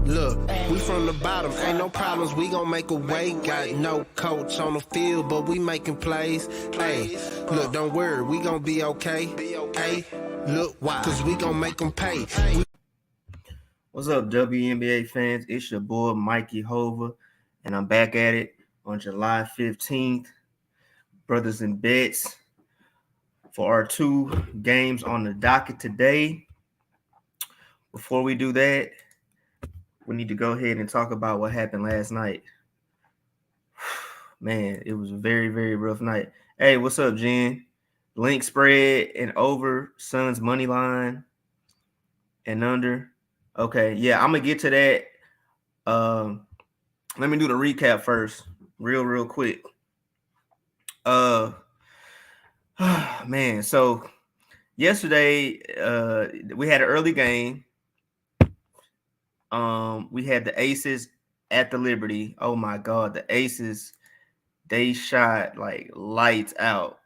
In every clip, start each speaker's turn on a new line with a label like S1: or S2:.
S1: Look, we from the bottom, ain't no problems, we gon' make a way. Got no coach on the field, but we making plays. Hey, look, don't worry, we gon' be okay. Hey, look, why? Cause we gon' make them pay.
S2: What's up, WNBA fans? It's your boy, Mikey Hova, and I'm back at it on July 15th. Brothas N Bets for our 2 games on the docket today. Before we do that, we need to go ahead and talk about what happened last night. Man, it was a very, very rough night. Hey, what's up, Jen? Lynx spread and over, Suns money line and under. Okay, yeah, I'm gonna get to that. Let me do the recap first, real quick. Man, so yesterday we had an early game. We had the Aces at the Liberty. Oh my God, the Aces, they shot like lights out.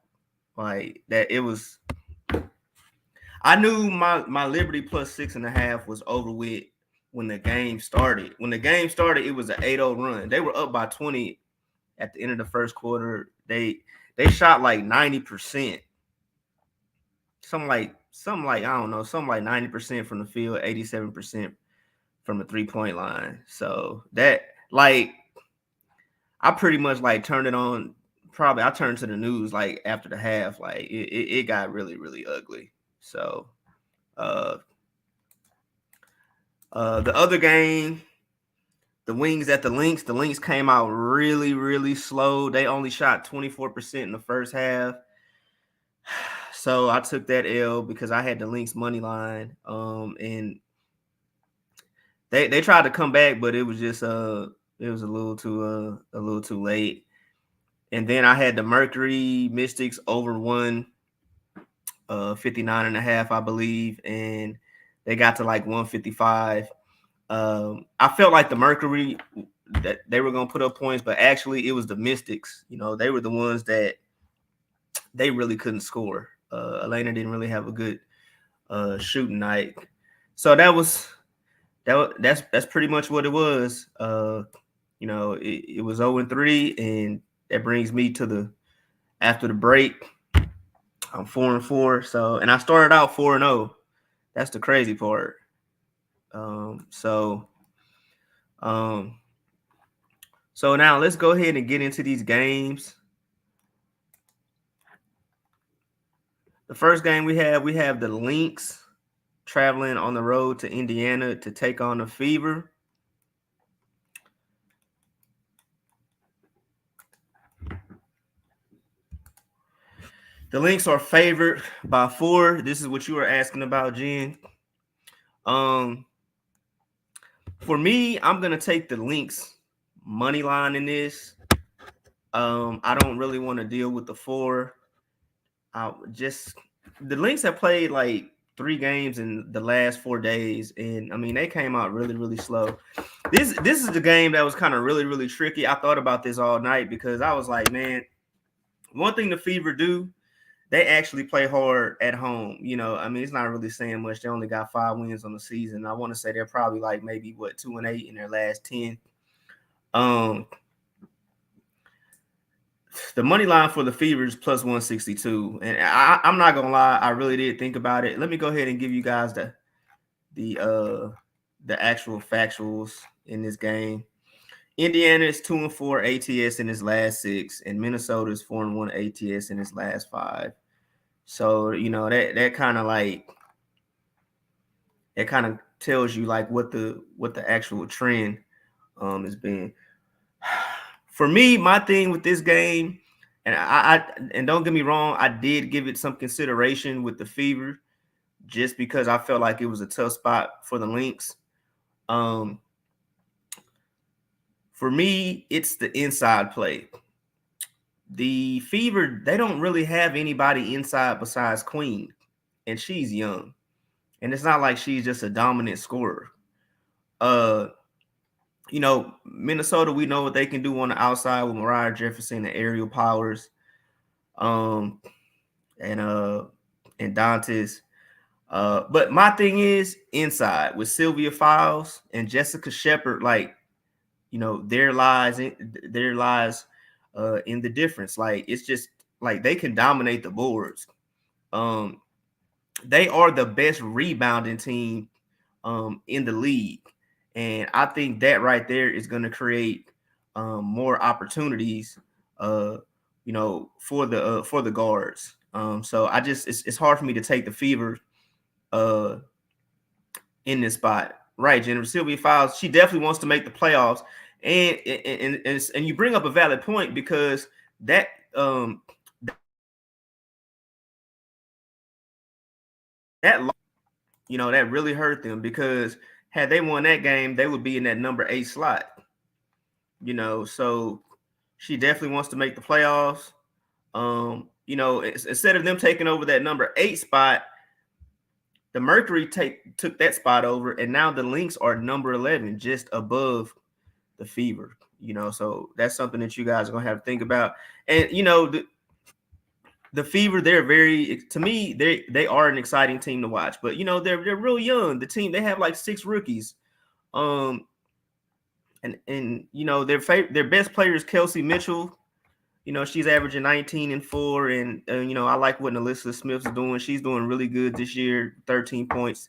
S2: Like that, it was. I knew my Liberty plus 6.5 was over with when the game started. When the game started, it was an 8-0 run. They were up by 20 at the end of the first quarter. They shot like 90%. Something like I don't know, something like 90% from the field, 87% from the 3-point line. So that, like, I pretty much like turned it on. Probably I turned to the news like after the half. Like it got really, really ugly. So the other game, the Wings at the Lynx came out really, really slow. They only shot 24% in the first half. So I took that L because I had the Lynx money line. And they tried to come back, but it was just it was a little too late. And then I had the Mercury Mystics over 59.5, I believe, and they got to like 155. I felt like the Mercury that they were gonna put up points, but actually it was the Mystics. You know, they were the ones that they really couldn't score. Elena didn't really have a good shooting night, so that's pretty much what it was. You know, it was 0-3, and that brings me to after the break. I'm 4-4. So, and I started out 4-0. That's the crazy part. So now let's go ahead and get into these games. The first game we have the Lynx traveling on the road to Indiana to take on the Fever. The Lynx are favored by 4. This is what you were asking about, Jen. For me, I'm gonna take the Lynx money line in this. I don't really want to deal with the 4. The Lynx have played like 3 games in the last 4 days, and I mean they came out really, really slow. This is the game that was kind of really, really tricky. I thought about this all night because I was like, man, one thing the Fever do, they actually play hard at home. You know, I mean, it's not really saying much. They only got 5 wins on the season. I want to say they're probably like maybe 2-8 in their last 10. The money line for the Fever is plus 162, and I'm not gonna lie, I really did think about it. Let me go ahead and give you guys the actual factuals in this game. Indiana is 2-4 ATS in his last 6, and Minnesota is 4-1 ATS in his last 5. So you know that kind of tells you like what the actual trend has been. For me, my thing with this game, and and don't get me wrong, I did give it some consideration with the Fever, just because I felt like it was a tough spot for the Lynx. For me, it's the inside play. The Fever, they don't really have anybody inside besides Queen, and she's young, and it's not like she's just a dominant scorer. You know, Minnesota, we know what they can do on the outside with Mariah Jefferson and aerial powers, and Dantes. But my thing is inside with Sylvia Files and Jessica Shepard, like, you know, there lies in the difference. Like, it's just like they can dominate the boards. They are the best rebounding team in the league, and I think that right there is going to create more opportunities, you know, for the guards. So it's hard for me to take the Fever in this spot. Right, Jennifer Sylvia Files, she definitely wants to make the playoffs, and you bring up a valid point, because that you know, that really hurt them, because had they won that game, they would be in that number 8 slot. You know, so she definitely wants to make the playoffs. You know, instead of them taking over that number 8 spot, the Mercury took that spot over, and now the Lynx are number 11, just above the Fever. You know, so that's something that you guys are gonna have to think about. And you know, the Fever, they're very, to me, they are an exciting team to watch. But you know, they're real young. The team, they have like 6 rookies. And you know, their best player is Kelsey Mitchell. You know, she's averaging 19 and 4, and you know, I like what Alyssa Smith's doing. She's doing really good this year. 13 points,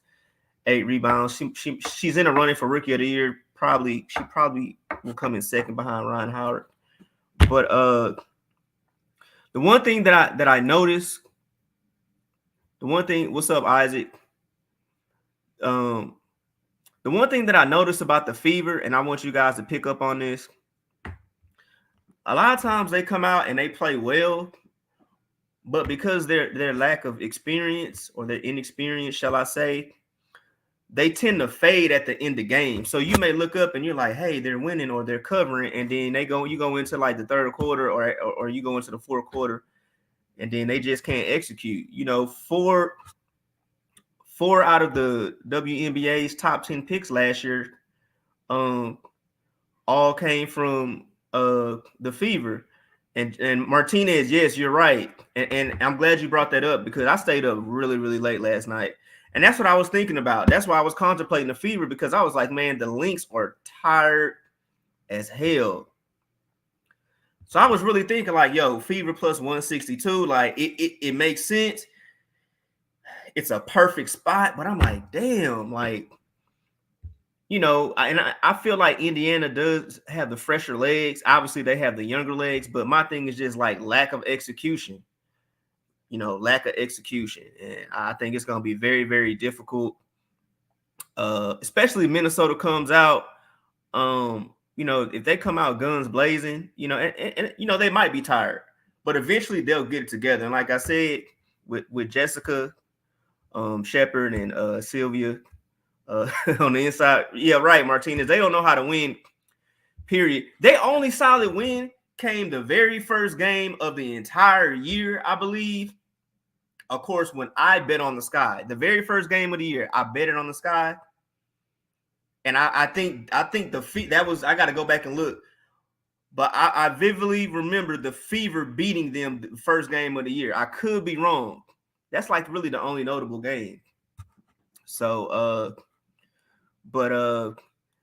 S2: 8 rebounds. She's in a running for Rookie of the Year. She probably will come in second behind Ryan Howard. But the one thing that I noticed, what's up, Isaac? The one thing that I noticed about the Fever, and I want you guys to pick up on this. A lot of times they come out and they play well, but because their lack of experience, or their inexperience, shall I say, they tend to fade at the end of game. So you may look up and you're like, hey, they're winning or they're covering, and then you go into like the third quarter, or you go into the fourth quarter, and then they just can't execute. You know, four out of the WNBA's top 10 picks last year all came from the Fever. And Martinez, yes, you're right. And I'm glad you brought that up, because I stayed up really, really late last night. And that's what I was thinking about. That's why I was contemplating the Fever, because I was like, man, the Lynx are tired as hell. So I was really thinking like, yo, Fever plus 162, like it makes sense. It's a perfect spot, but I'm like, damn, like, you know, I feel like Indiana does have the fresher legs. Obviously, they have the younger legs, but my thing is just like lack of execution. You know, lack of execution, and I think it's going to be very, very difficult. Especially if Minnesota comes out. You know, if they come out guns blazing, you know, and you know, they might be tired, but eventually they'll get it together. And like I said, with Jessica, Shepard, and Sylvia. On the inside, yeah, right, Martinez. They don't know how to win, period. They only solid win came the very first game of the entire year, I believe. Of course, when I bet on the Sky, the very first game of the year, I bet it on the Sky, and I think that was, I got to go back and look, but I vividly remember the Fever beating them the first game of the year. I could be wrong. That's like really the only notable game. So, but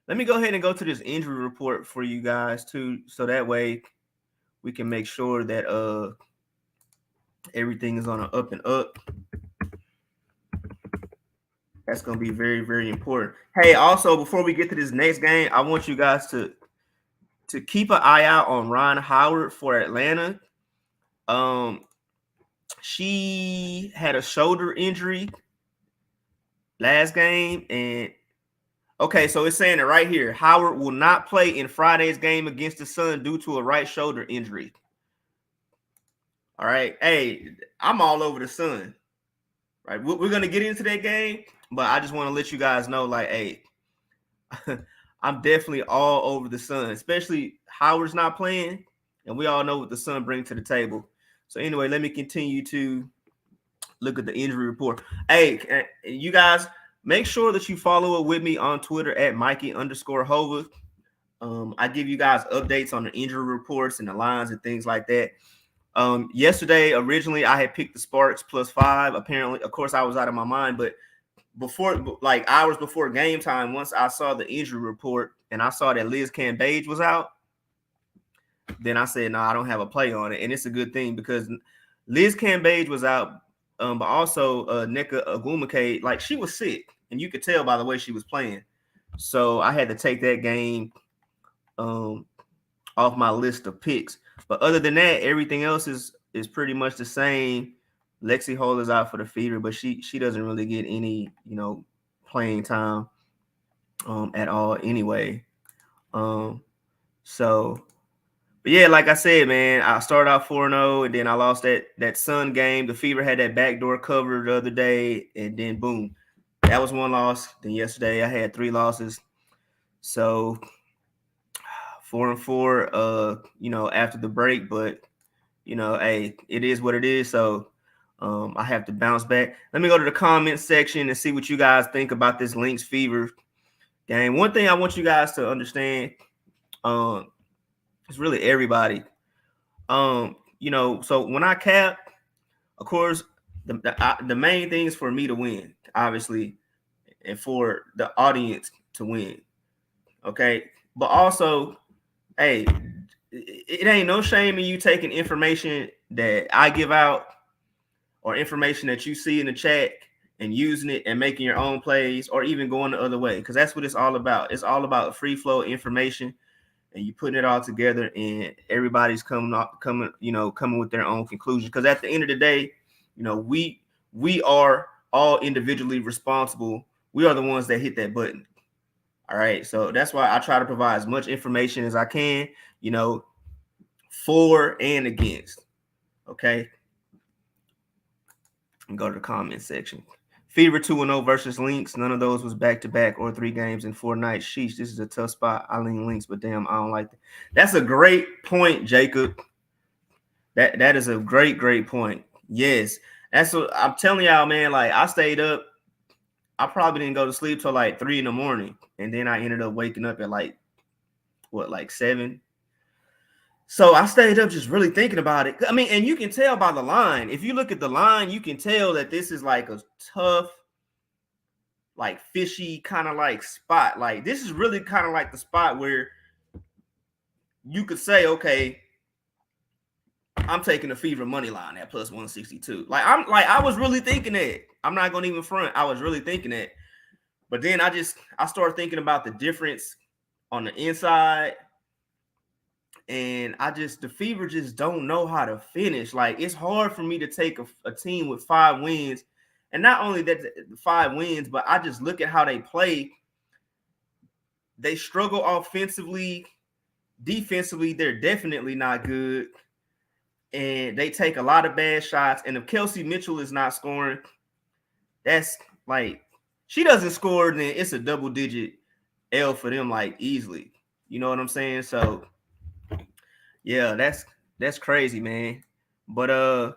S2: let me go ahead and go to this injury report for you guys too, so that way we can make sure that everything is on an up and up. That's going to be very, very important. Hey, also, before we get to this next game, I want you guys to keep an eye out on Ryan Howard for Atlanta. She had a shoulder injury last game, and okay, so it's saying it right here. Howard will not play in Friday's game against the Sun due to a right shoulder injury. All right. Hey, I'm all over the Sun. Right. We're going to get into that game, but I just want to let you guys know, like, hey, I'm definitely all over the Sun, especially Howard's not playing, and we all know what the Sun brings to the table. So anyway, let me continue to look at the injury report. Hey, you guys, make sure that you follow up with me on Twitter at Mikey_Hova. I give you guys updates on the injury reports and the lines and things like that. Yesterday, originally, I had picked the Sparks +5. Apparently, of course, I was out of my mind, but before, like hours before game time, once I saw the injury report and I saw that Liz Cambage was out, then I said, no, I don't have a play on it. And it's a good thing because Liz Cambage was out, but also Nneka Ogwumike, like she was sick. And you could tell by the way she was playing. So I had to take that game off my list of picks. But other than that, everything else is pretty much the same. Lexi Hall is out for the Fever, but she doesn't really get any, playing time at all anyway. So but yeah, like I said, man, I started out 4-0 and then I lost that Sun game. The Fever had that backdoor cover the other day, and then boom. That was one loss. Then yesterday I had 3 losses. So 4-4 after the break, but hey, it is what it is. So I have to bounce back. Let me go to the comment section and see what you guys think about this Lynx Fever game. One thing I want you guys to understand, it's really everybody. So when I cap, of course, the main thing is for me to win, obviously, and for the audience to win. Okay. But also, hey, it ain't no shame in you taking information that I give out or information that you see in the chat and using it and making your own plays, or even going the other way, because that's what it's all about. It's all about free flow information, and you putting it all together, and everybody's coming with their own conclusion. Because at the end of the day, we are all individually responsible. We are the ones that hit that button. All right. So that's why I try to provide as much information as I can, for and against. Okay. And go to the comment section. Fever 2-0 versus Lynx. None of those was back-to-back or 3 games in 4 nights. Sheesh, this is a tough spot. I lean Lynx, but damn, I don't like that. That's a great point, Jacob. That is a great point. Yes. That's what I'm telling y'all, man. Like, I stayed up. I probably didn't go to sleep till like 3 a.m. And then I ended up waking up at like 7. So I stayed up just really thinking about it. I mean, and you can tell by the line. If you look at the line, you can tell that this is like a tough, like fishy kind of like spot. Like, this is really kind of like the spot where you could say, okay, I'm taking the Fever money line at plus 162. I was really thinking that. I'm not gonna even front. I was really thinking that. But then I started thinking about the difference on the inside. And the Fever just don't know how to finish. Like, it's hard for me to take a team with 5 wins. And not only that, the 5 wins, but I just look at how they play. They struggle offensively. Defensively, they're definitely not good. And they take a lot of bad shots. And if Kelsey Mitchell is not scoring, that's like, she doesn't score, then it's a double-digit L for them, like, easily. You know what I'm saying? So, yeah, that's crazy, man. But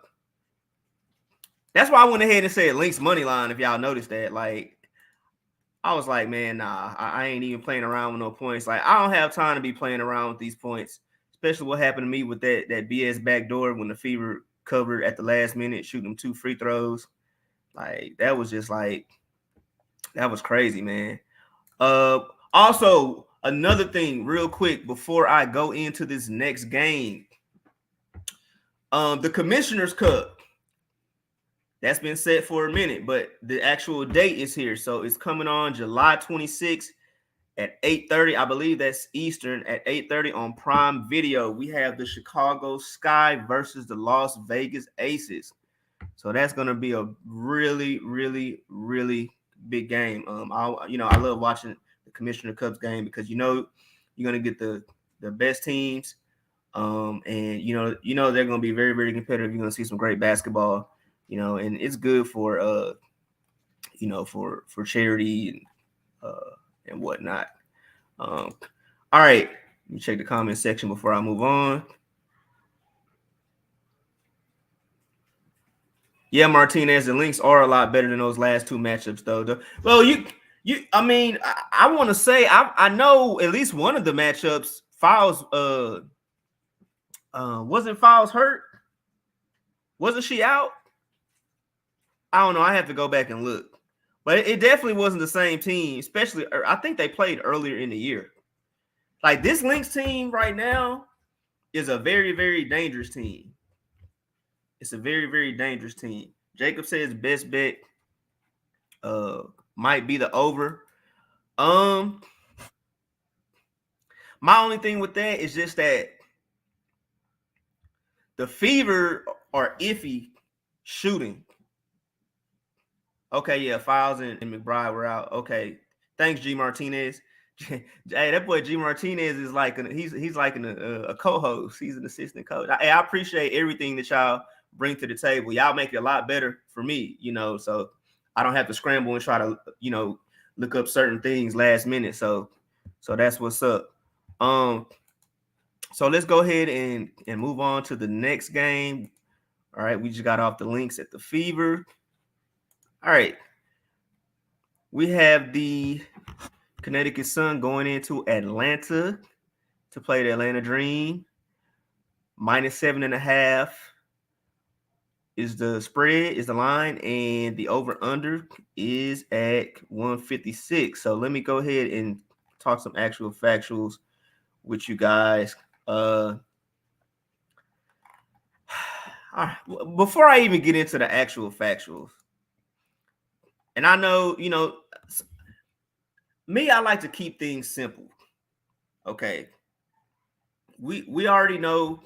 S2: that's why I went ahead and said Lynx money line. If y'all noticed that, like, I was like, man, nah, I ain't even playing around with no points. Like, I don't have time to be playing around with these points, especially what happened to me with that BS backdoor when the Fever covered at the last minute, shooting them 2 free throws. Like, that was just like, that was crazy, man. Also, another thing, real quick, before I go into this next game, the Commissioner's Cup, that's been set for a minute, but the actual date is here. So it's coming on July 26th at 8:30. I believe that's Eastern at 8:30 on Prime Video. We have the Chicago Sky versus the Las Vegas Aces. So that's going to be a really, really, really big game. I love watching the Commissioner Cup's game because you're going to get the best teams, and they're going to be very, very competitive. You're going to see some great basketball, and it's good for for charity and whatnot. All right, let me check the comment section before I move on. Yeah, Martinez and Lynx are a lot better than those last 2 matchups, though. Well, I want to say I know at least one of the matchups. Files, wasn't Files hurt? Wasn't she out? I don't know. I have to go back and look. But it definitely wasn't the same team, especially I think they played earlier in the year. Like this Lynx team right now is a very, very dangerous team. It's a very, very dangerous team. Jacob says best bet might be the over. My only thing with that is just that the Fever are iffy shooting. Okay, yeah, Files and McBride were out. Okay, thanks, G Martinez. Hey, that boy G Martinez is like he's like a co-host. He's an assistant coach. I appreciate everything that y'all bring to the table. Y'all make it a lot better for me, so I don't have to scramble and try to, look up certain things last minute. So that's what's up. So let's go ahead and move on to the next game. All right, we just got off the Lynx at the Fever. All right. We have the Connecticut Sun going into Atlanta to play the Atlanta Dream. -7.5 is the spread, is the line, and the over-under is at 156. So let me go ahead and talk some actual factuals with you guys. All right. Before I even get into the actual factuals, and I know, me, I like to keep things simple. Okay. We already know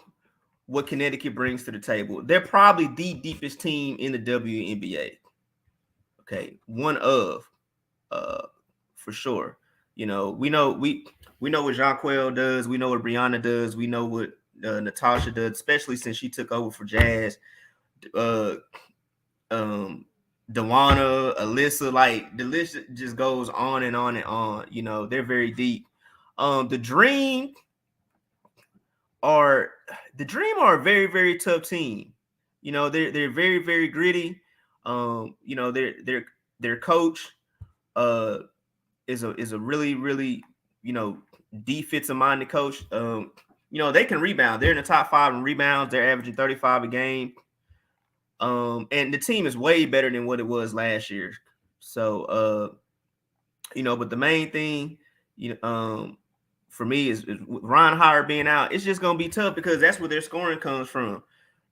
S2: what Connecticut brings to the table. They're probably the deepest team in the WNBA. Okay. One of, for sure. We know what Jonquel does. We know what Brianna does. We know what Natasha does, especially since she took over for Jazz. Dewana, Alyssa, like the list just goes on and on and on. They're very deep. The Dream are a very, very tough team. They're very, very gritty. Their coach is a really, really, defensive minded coach. They can rebound. They're in the top 5 in rebounds. They're averaging 35 a game. And the team is way better than what it was last year. So, but the main thing, for me is Ron Howard being out. It's just going to be tough because that's where their scoring comes from.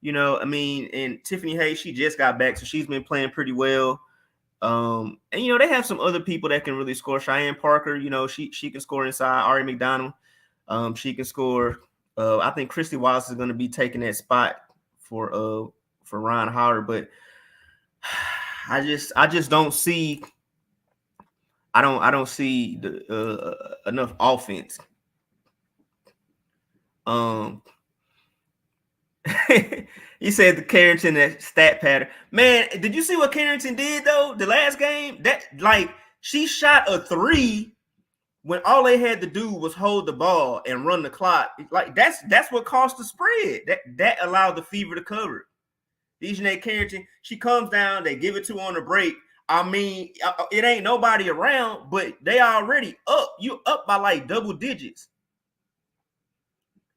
S2: And Tiffany Hayes, she just got back, so she's been playing pretty well. And they have some other people that can really score. Cheyenne Parker, she can score inside. Ari McDonald, she can score. I think Christy Wallace is going to be taking that spot for Ron Howard, but I just don't see. I don't see the enough offense. He said the Carrington that stat pattern. Man, did you see what Carrington did though? The last game, that like she shot a 3 when all they had to do was hold the ball and run the clock. Like that's what cost the spread. That allowed the Fever to cover. Dejanay Carrington, she comes down, they give it to her on the break. I mean, it ain't nobody around, but they already up. You up by like double digits.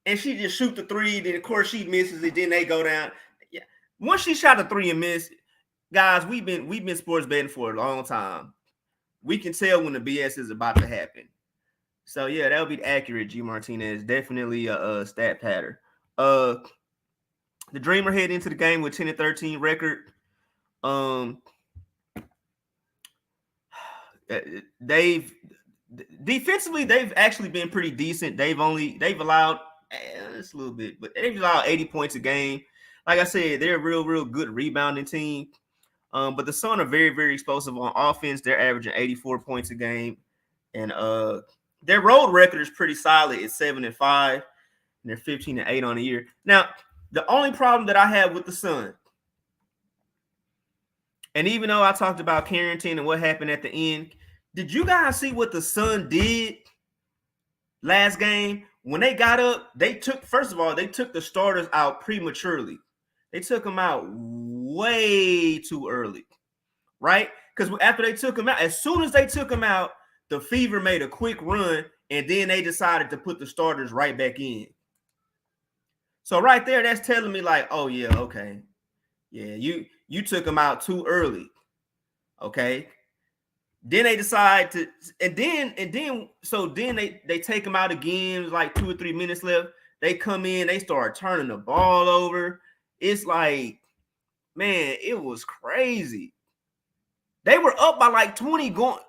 S2: And she just shoot the 3, then of course she misses it, then they go down. Yeah. Once she shot a 3 and missed, guys, we've been sports betting for a long time. We can tell when the BS is about to happen. So yeah, that would be accurate, G Martinez. Definitely a stat pattern. The Dreamer head into the game with 10-13 record. They've defensively actually been pretty decent. They've allowed just a little bit, but they've allowed 80 points a game. Like I said, they're a real good rebounding team. But the Sun are very, very explosive on offense. They're averaging 84 points a game, and their road record is pretty solid. It's 7-5, and they're 15-8 on the year. Now, the only problem that I have with the Sun, and even though I talked about Carrington and what happened at the end, did you guys see what the Sun did last game? When they got up, they took the starters out prematurely. They took them out way too early, right? Because after they took them out, as soon as they took them out, the Fever made a quick run, and then they decided to put the starters right back in. So right there, that's telling me like, oh yeah, okay. Yeah, you took them out too early. Okay. Then they decide to, and then they take him out again, like 2 or 3 minutes left. They come in, they start turning the ball over. It's like, man, it was crazy. They were up by like 20 to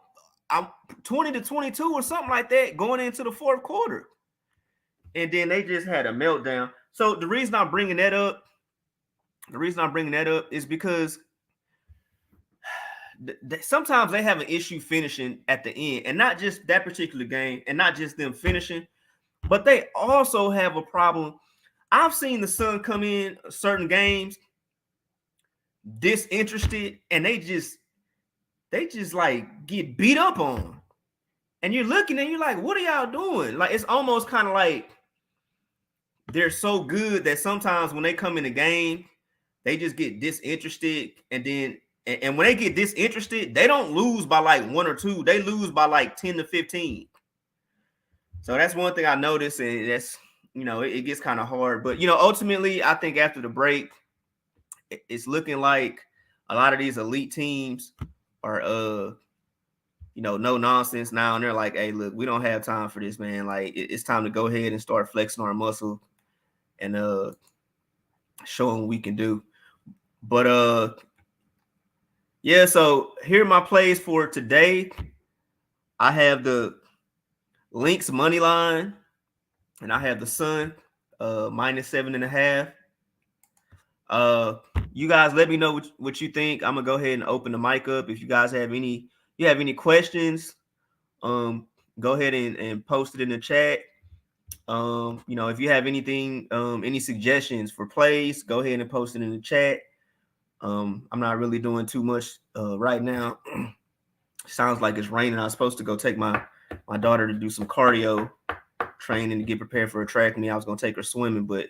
S2: 22 or something like that going into the fourth quarter. And then they just had a meltdown. So the reason I'm bringing that up is because sometimes they have an issue finishing at the end, and not just that particular game, and not just them finishing, but they also have a problem. I've seen the Sun come in certain games disinterested, and they just like get beat up on. And you're looking and you're like, what are y'all doing? Like, it's almost kind of like they're so good that sometimes when they come in the game, they just get disinterested. And then, and when they get disinterested, they don't lose by like 1 or 2. They lose by like 10 to 15. So that's one thing I noticed. And that's, it gets kind of hard. But, ultimately, I think after the break, it's looking like a lot of these elite teams are, no nonsense now. And they're like, hey, look, we don't have time for this, man. Like, it's time to go ahead and start flexing our muscle and showing what we can do. But yeah, so here are my plays for today. I have the Lynx money line, and I have the Sun minus 7.5. You guys let me know what you think. I'm gonna go ahead and open the mic up. If you guys have any questions, go ahead and post it in the chat. If you have anything, any suggestions for plays, go ahead and post it in the chat. I'm not really doing too much right now. Sounds like it's raining. I was supposed to go take my daughter to do some cardio training to get prepared for a track meet. I was gonna take her swimming, but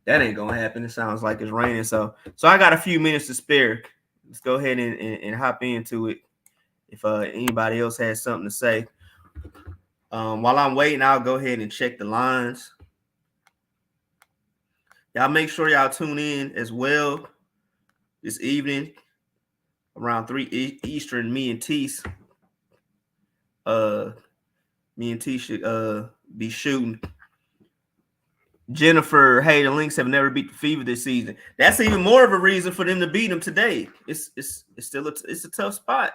S2: that ain't gonna happen. It sounds like it's raining. So I got a few minutes to spare. Let's go ahead and hop into it. If anybody else has something to say. While I'm waiting, I'll go ahead and check the lines. Y'all make sure y'all tune in as well this evening around 3 Eastern. Me and T should be shooting. Jennifer, hey, the Lynx have never beat the Fever this season. That's even more of a reason for them to beat them today. It's still a tough spot.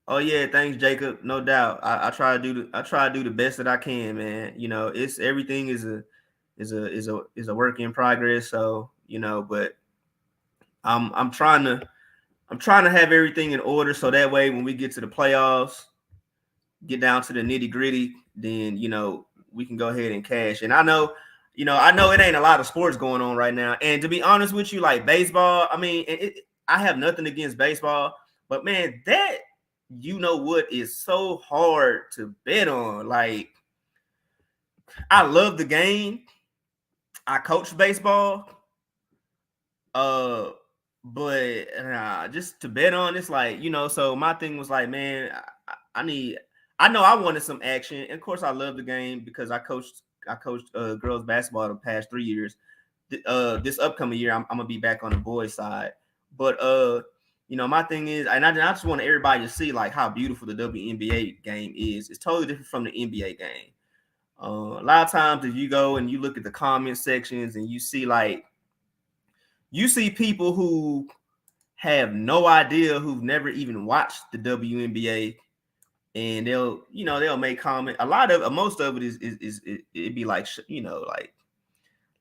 S2: Oh yeah, thanks, Jacob. No doubt. I try to do the best that I can, man. It's everything is a work in progress. So, but I'm trying to have everything in order so that way when we get to the playoffs, get down to the nitty-gritty, then we can go ahead and cash. And I know it ain't a lot of sports going on right now. And to be honest with you, like baseball, I mean, I have nothing against baseball, but man, that what is so hard to bet on. Like, I love the game. I coach baseball. But just to bet on, it's like, so my thing was like, man, I know I wanted some action. And of course I love the game because I coached girls basketball the past 3 years. This upcoming year, I'm gonna be back on the boys side. But my thing is, and I just want everybody to see like how beautiful the WNBA game is. It's totally different from the NBA game. A lot of times if you go and you look at the comment sections and you see people who have no idea, who've never even watched the WNBA, and they'll make comment. Most of it is it'd be like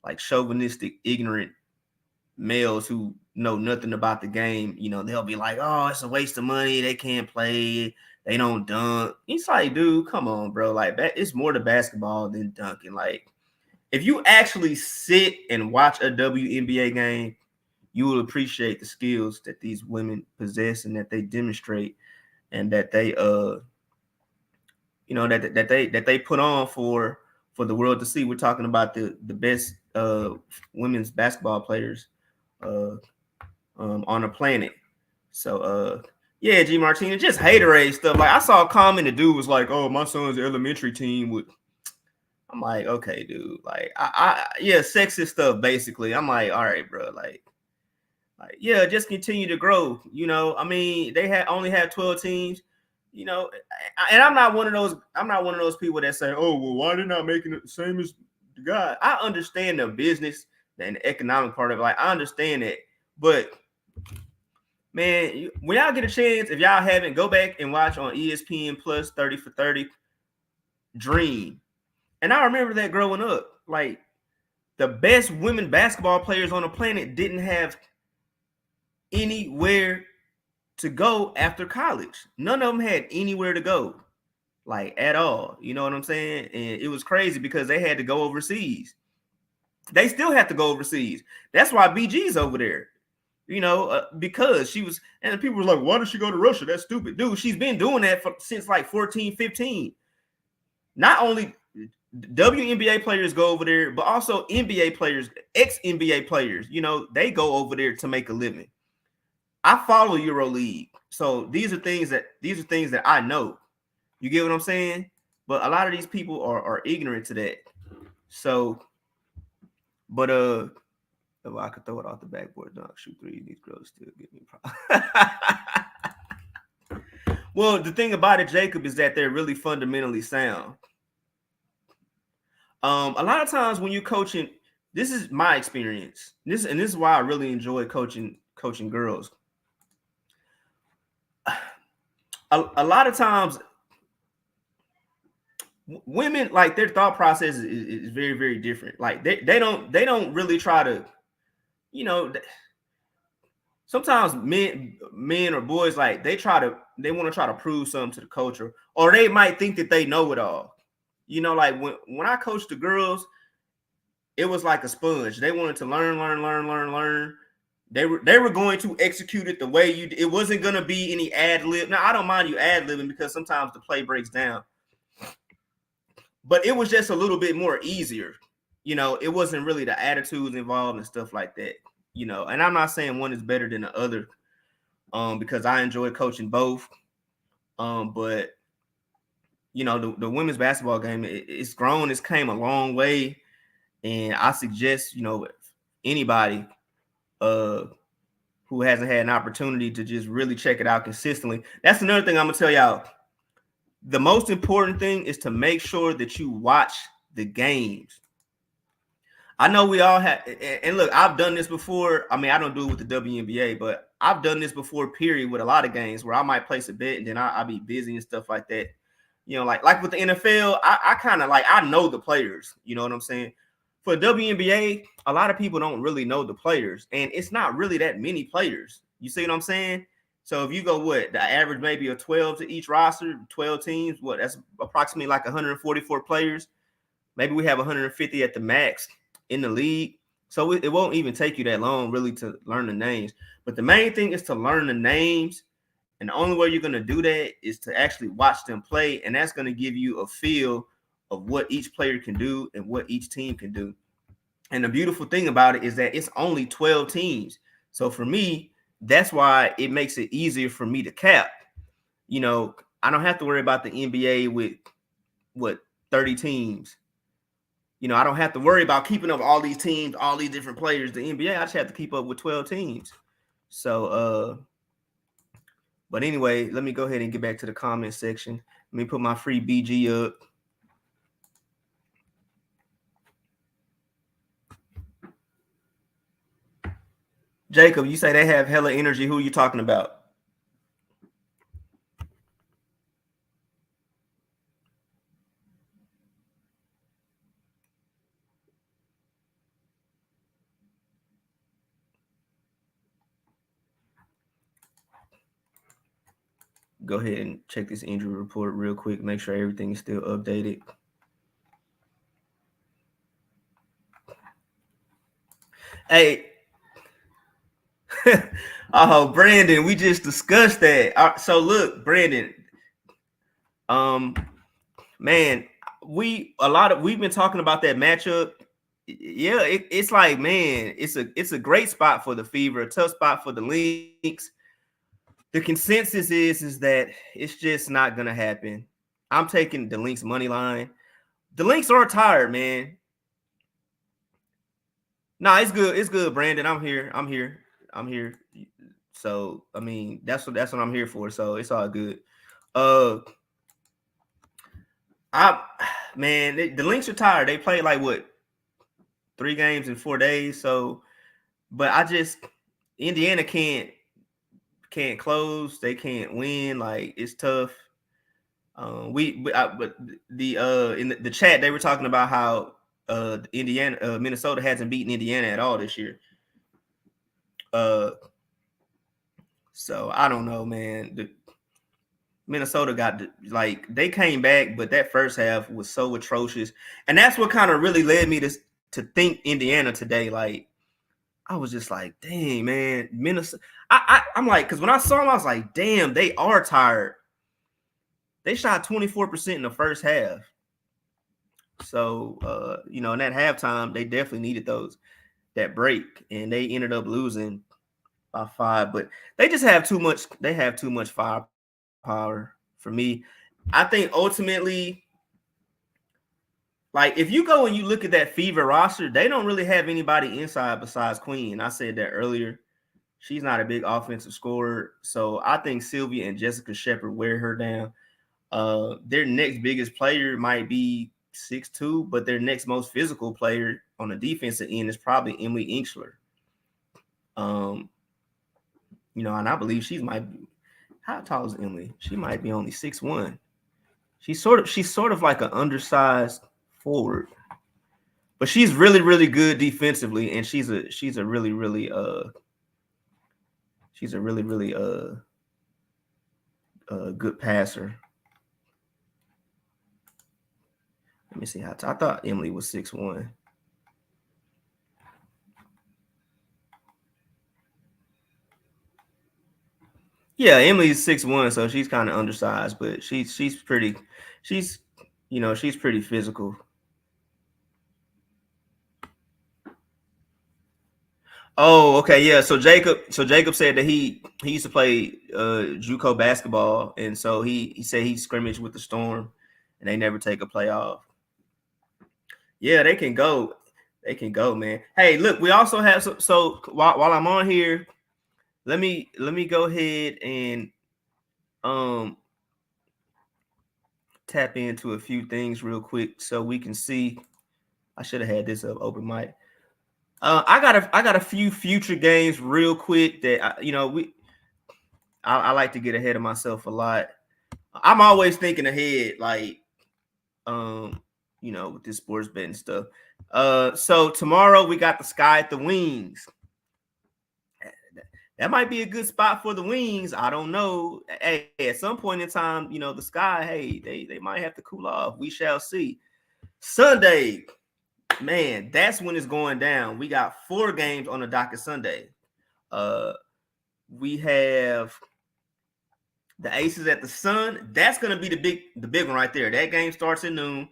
S2: like chauvinistic, ignorant males who know nothing about the game. They'll be like, oh, it's a waste of money. They can't play. They don't dunk. It's like, dude, come on, bro. Like, it's more to basketball than dunking. Like, if you actually sit and watch a WNBA game, you will appreciate the skills that these women possess and that they demonstrate, and that they that they put on for the world to see. We're talking about the best women's basketball players on the planet. So yeah, G Martina, just haterade stuff. Like, I saw a comment, the dude was like, oh, my son's elementary team would. I'm like, okay, dude. Like, yeah, sexist stuff basically. I'm like, all right, bro. Like, Like, yeah, just continue to grow. You know, I mean, they only had 12 teams. You know, and I'm not one of those people that say, "Oh, well, why they not making it the same as the guy?" I understand the business and the economic part of it. Like, I understand that, but man, when y'all get a chance, if y'all haven't, go back and watch on ESPN Plus 30 for 30 Dream. And I remember that growing up, like the best women basketball players on the planet didn't have anywhere to go after college. None of them had anywhere to go, like at all. You know what I'm saying? And it was crazy because they had to go overseas. They still have to go overseas. That's why BG's over there. You know, because she was, and people were like, why did she go to Russia? That's stupid. Dude, she's been doing that since like 14, 15. Not only WNBA players go over there, but also NBA players, ex-NBA players, you know, they go over there to make a living. I follow EuroLeague. So these are things that I know. You get what I'm saying? But a lot of these people are ignorant to that. So, but if I could throw it off the backboard, dunk, shoot three, these girls still give me problems. Well, the thing about it, Jacob, is that they're really fundamentally sound. A lot of times when you're coaching, this is my experience. This is why I really enjoy coaching girls. A lot of times women, like, their thought process is very, very different. Like they don't really try to, you know, sometimes men or boys, like they want to try to prove something to the coach, or they might think that they know it all. You know, like when I coached the girls, it was like a sponge. They wanted to learn. They were going to execute it the way it wasn't going to be any ad lib. Now, I don't mind you ad libbing because sometimes the play breaks down, but it was just a little bit more easier. You know, it wasn't really the attitudes involved and stuff like that. You know, and I'm not saying one is better than the other, because I enjoy coaching both. But you know, the women's basketball game, it's grown. It's came a long way, and I suggest, you know, anybody who hasn't had an opportunity to just really check it out consistently. That's another thing I'm gonna tell y'all. The most important thing is to make sure that you watch the games. I know we all have, and look, I've done this before. I mean, I don't do it with the WNBA, but I've done this before, period, with a lot of games where I might place a bet and then I'll be busy and stuff like that. You know, like with the NFL, I kind of like, I know the players, you know what I'm saying? For WNBA, a lot of people don't really know the players, and it's not really that many players. You see what I'm saying? So if you go, the average maybe of 12 to each roster, 12 teams, that's approximately like 144 players. Maybe we have 150 at the max in the league. So it won't even take you that long really to learn the names. But the main thing is to learn the names. And the only way you're going to do that is to actually watch them play. And that's going to give you a feel of what each player can do and what each team can do. And the beautiful thing about it is that it's only 12 teams. So for me, that's why it makes it easier for me to cap. You know, I don't have to worry about the NBA with 30 teams. You know, I don't have to worry about keeping up all these teams, all these different players. The NBA, I just have to keep up with 12 teams. So, but anyway, let me go ahead and get back to the comment section. Let me put my free BG up. Jacob, you say they have hella energy. Who are you talking about? Go ahead and check this injury report real quick. Make sure everything is still updated. Hey. Oh, Brandon, we just discussed that. So look, Brandon, man, we've been talking about that matchup. Yeah, it's like, man, it's a great spot for the Fever, a tough spot for the Lynx. The consensus is that it's just not gonna happen. I'm taking the Lynx money line. The Lynx are tired, man. No, it's good. It's good, Brandon. I'm here. I'm here. So I mean, that's what I'm here for. So it's all good. I man, the Lynx are tired. They played like what 3 games in 4 days. So, but Indiana can't close. They can't win. Like it's tough. But in the chat they were talking about how Minnesota hasn't beaten Indiana at all this year. So I don't know, man. Minnesota got they came back, but that first half was so atrocious, and that's what kind of really led me to think Indiana today. Like I was just like, dang, man, Minnesota. I'm like, because when I saw them, I was like, damn, they are tired. They shot 24% in the first half. So in that halftime, they definitely needed that break, and they ended up losing by 5. But they just have too much. They have too much firepower for me. I think ultimately, like if you go and you look at that Fever roster, they don't really have anybody inside besides Queen. I said that earlier. She's not a big offensive scorer, so I think Sylvia and Jessica Shepard wear her down. Their next biggest player might be 6'2", but their next most physical player on the defensive end is probably Emily Inchler. And I believe how tall is Emily? She might be only 6'1". She's sort of like an undersized forward, but she's really, really good defensively, and she's a really, really good passer. Let me see how I thought Emily was 6'1". Yeah, Emily's 6'1", so she's kind of undersized, but she's pretty physical. Oh, okay, yeah. So Jacob said that he used to play JUCO basketball, and so he said he scrimmaged with the Storm, and they never take a playoff. Yeah, they can go. They can go, man. Hey, look, we also have so while I'm on here, let me go ahead and tap into a few things real quick so we can see. I should have had this up open mic. I got a few future games real quick that I like to get ahead of myself a lot. I'm always thinking ahead, like with this sports betting stuff. So tomorrow we got the Sky at the Wings. That might be a good spot for the Wings. I don't know. Hey, at some point in time, the Sky, hey, they might have to cool off. We shall see. Sunday, man, that's when it's going down. We got 4 games on the docket Sunday. We have the Aces at the Sun. That's gonna be the big one right there. That game starts at noon.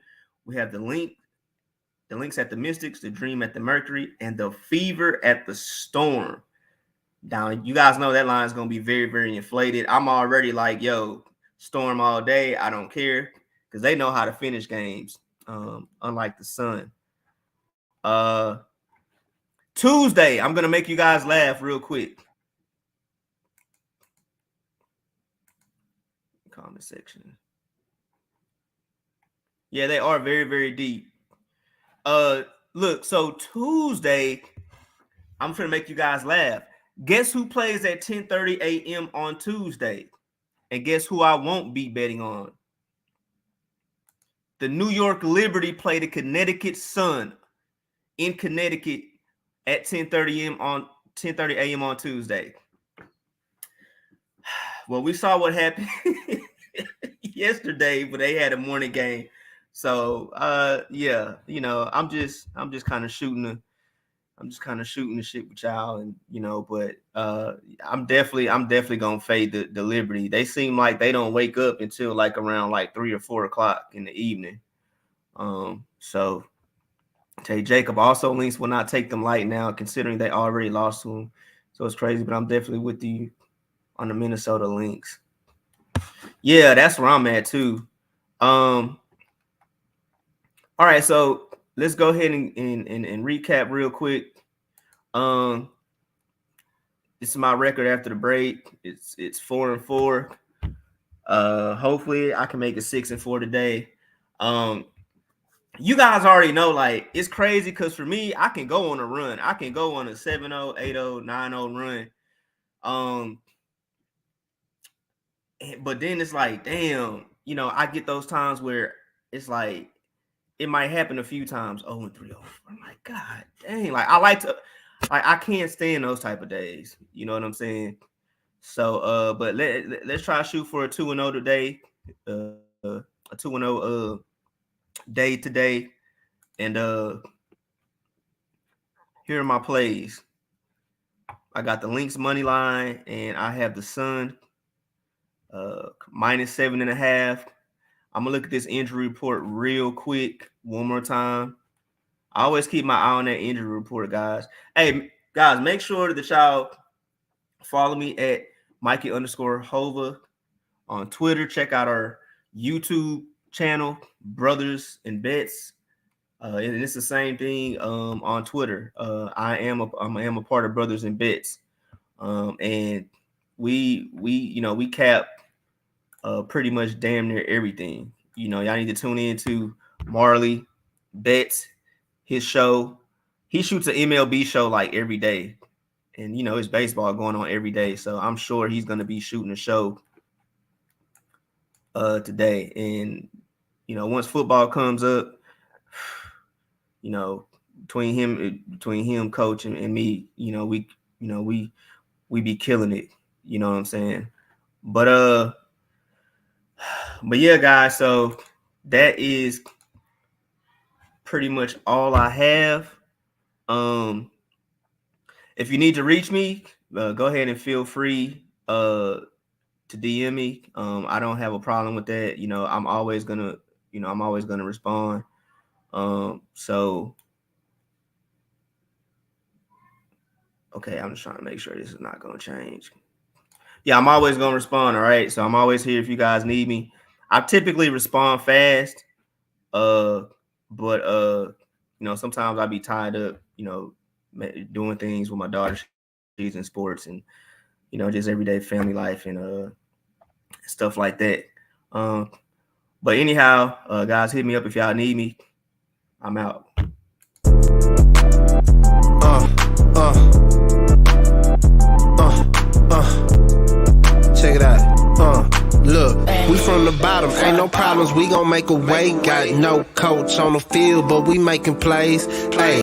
S2: We have the Lynx at the Mystics, the Dream at the Mercury, and the Fever at the Storm. Now, you guys know that line is going to be very, very inflated. I'm already like, yo, Storm all day. I don't care because they know how to finish games, unlike the Sun. Tuesday, I'm going to make you guys laugh real quick. Comment section. Yeah, they are very, very deep. Look, so Tuesday, I'm going to make you guys laugh. Guess who plays at 10:30 a.m. on Tuesday? And guess who I won't be betting on? The New York Liberty play the Connecticut Sun in Connecticut at 10:30 a.m. on Tuesday. Well, we saw what happened yesterday, but they had a morning game. So yeah, I'm just kind of shooting the shit with y'all, and but I'm definitely gonna fade the Liberty. They seem like they don't wake up until like around like 3 or 4 o'clock in the evening. So Tay Jacob also Lynx will not take them light now, considering they already lost to him. So it's crazy, but I'm definitely with you on the Minnesota Lynx. Yeah, that's where I'm at too. All right, so let's go ahead and recap real quick. This is my record after the break. It's 4-4. Hopefully I can make it 6-4 today. You guys already know, like, it's crazy because for me, I can go on a run. I can go on a 7-0, 8-0, 9-0 run. But then it's like, damn, you know, I get those times where it's like it might happen a few times. 0-3. I'm like, God dang, like I can't stand those type of days. You know what I'm saying? So but let's try to shoot for a 2-0 today. A 2-0 day today. And here are my plays. I got the Lynx money line, and I have the Sun -7.5. I'm gonna look at this injury report real quick one more time. I always keep my eye on that injury report, guys. Hey, guys, make sure that y'all follow me at Mikey_Hova on Twitter. Check out our YouTube channel, Brothas N Bets. And it's the same thing on Twitter. I am a part of Brothas N Bets. And we cap pretty much damn near everything. You know, y'all need to tune in to Marley Bets, his show. He shoots an MLB show like every day. And, you know, it's baseball going on every day. So I'm sure he's going to be shooting a show today. And, you know, once football comes up, you know, between him, coach, and me, you know, we be killing it. You know what I'm saying? But yeah, guys, so that is pretty much all I have. If you need to reach me, go ahead and feel free to DM me. I don't have a problem with that. You know, I'm always gonna respond. So okay, I'm just trying to make sure this is not gonna change. Yeah, I'm always gonna respond. All right, so I'm always here if you guys need me. I typically respond fast, but you know, sometimes I be tied up, you know, doing things with my daughter. She's in sports, and you know, just everyday family life and stuff like that. But anyhow, guys, hit me up if y'all need me. I'm out.
S1: Check it out. Look, we from the bottom, ain't no problems, we gon' make a way. Got no coach on the field, but we making plays. Hey.